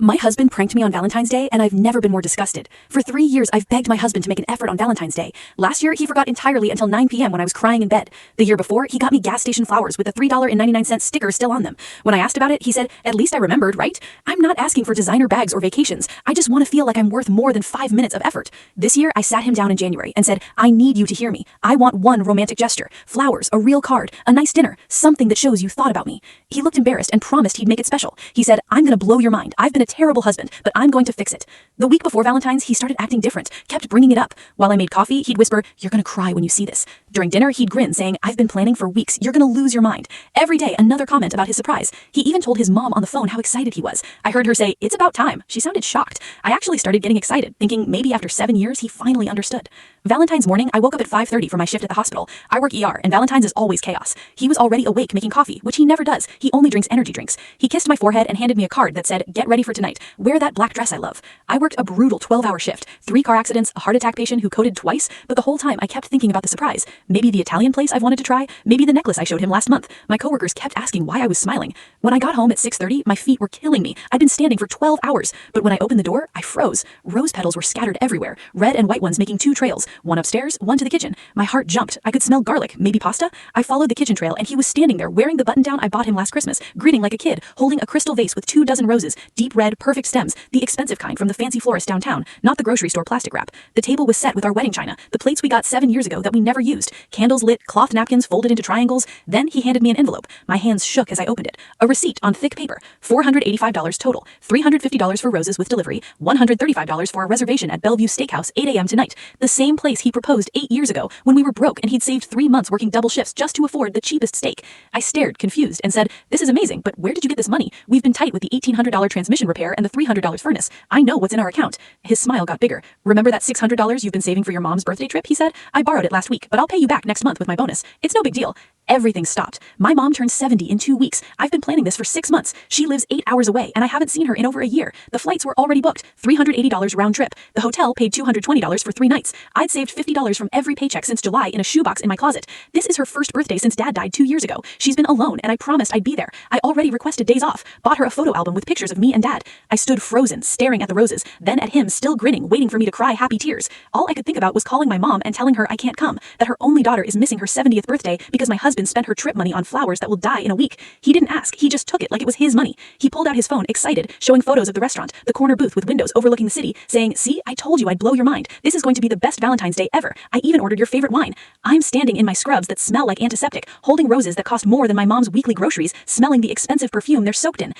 My husband pranked me on Valentine's Day, and I've never been more disgusted. For 3 years, I've begged my husband to make an effort on Valentine's Day. Last year, he forgot entirely until 9 p.m. when I was crying in bed. The year before, he got me gas station flowers with the $3.99 sticker still on them. When I asked about it, he said, "At least I remembered, right? I'm not asking for designer bags or vacations. I just want to feel like I'm worth more than 5 minutes of effort." This year, I sat him down in January and said, "I need you to hear me. I want one romantic gesture. Flowers, a real card, a nice dinner, something that shows you thought about me." He looked embarrassed and promised he'd make it special. He said, "I'm gonna blow your mind. I've been a terrible husband, but I'm going to fix it." The week before Valentine's, he started acting different, kept bringing it up. While I made coffee, he'd whisper, "You're gonna cry when you see this." During dinner, he'd grin, saying, "I've been planning for weeks. You're gonna lose your mind." Every day, another comment about his surprise. He even told his mom on the phone how excited he was. I heard her say, "It's about time." She sounded shocked. I actually started getting excited, thinking maybe after 7 years, he finally understood. Valentine's morning, I woke up at 5:30 for my shift at the hospital. I work ER, and Valentine's is always chaos. He was already awake making coffee, which he never does. He only drinks energy drinks. He kissed my forehead and handed me a card that said, "Get ready for tonight. Wear that black dress I love." I worked a brutal 12-hour shift, 3 car accidents, a heart attack patient who coded twice, but the whole time I kept thinking about the surprise. Maybe the Italian place I've wanted to try, maybe the necklace I showed him last month. My coworkers kept asking why I was smiling. When I got home at 6:30, my feet were killing me. I'd been standing for 12 hours, but when I opened the door, I froze. Rose petals were scattered everywhere, red and white ones making 2 trails, one upstairs, one to the kitchen. My heart jumped. I could smell garlic, maybe pasta. I followed the kitchen trail, and he was standing there wearing the button-down I bought him last Christmas, grinning like a kid, holding a crystal vase with 2 dozen roses, deep red, perfect stems, the expensive kind from the fancy florist downtown, not the grocery store plastic wrap. The table was set with our wedding china, the plates we got 7 years ago that we never used, candles lit, cloth napkins folded into triangles. Then he handed me an envelope. My hands shook as I opened it. A receipt on thick paper. $485 total. $350 for roses with delivery, $135 for a reservation at Bellevue Steakhouse, 8 a.m. tonight. The same place he proposed 8 years ago when we were broke and he'd saved 3 months working double shifts just to afford the cheapest steak. I stared, confused, and said, "This is amazing, but where did you get this money? We've been tight with the $1,800 transmission repair and the $300 furnace. I know what's in our account." His smile got bigger. "Remember that $600 you've been saving for your mom's birthday trip?" he said. "I borrowed it last week, but I'll pay you back next month with my bonus. It's no big deal." Everything stopped. My mom turned 70 in 2 weeks. I've been planning this for 6 months. She lives 8 hours away, and I haven't seen her in over a year. The flights were already booked, $380 round trip. The hotel paid $220 for 3 nights. I'd saved $50 from every paycheck since July in a shoebox in my closet. This is her first birthday since Dad died 2 years ago. She's been alone, and I promised I'd be there. I already requested days off, bought her a photo album with pictures of me and Dad. I stood frozen, staring at the roses, then at him still grinning, waiting for me to cry happy tears. All I could think about was calling my mom and telling her I can't come, that her only daughter is missing her 70th birthday because my husband spent her trip money on flowers that will die in a week. He didn't ask, he just took it like it was his money. He pulled out his phone, excited, showing photos of the restaurant, the corner booth with windows overlooking the city, saying, "See, I told you I'd blow your mind. This is going to be the best Valentine's Day ever. I even ordered your favorite wine." I'm standing in my scrubs that smell like antiseptic, holding roses that cost more than my mom's weekly groceries, smelling the expensive perfume they're soaked in.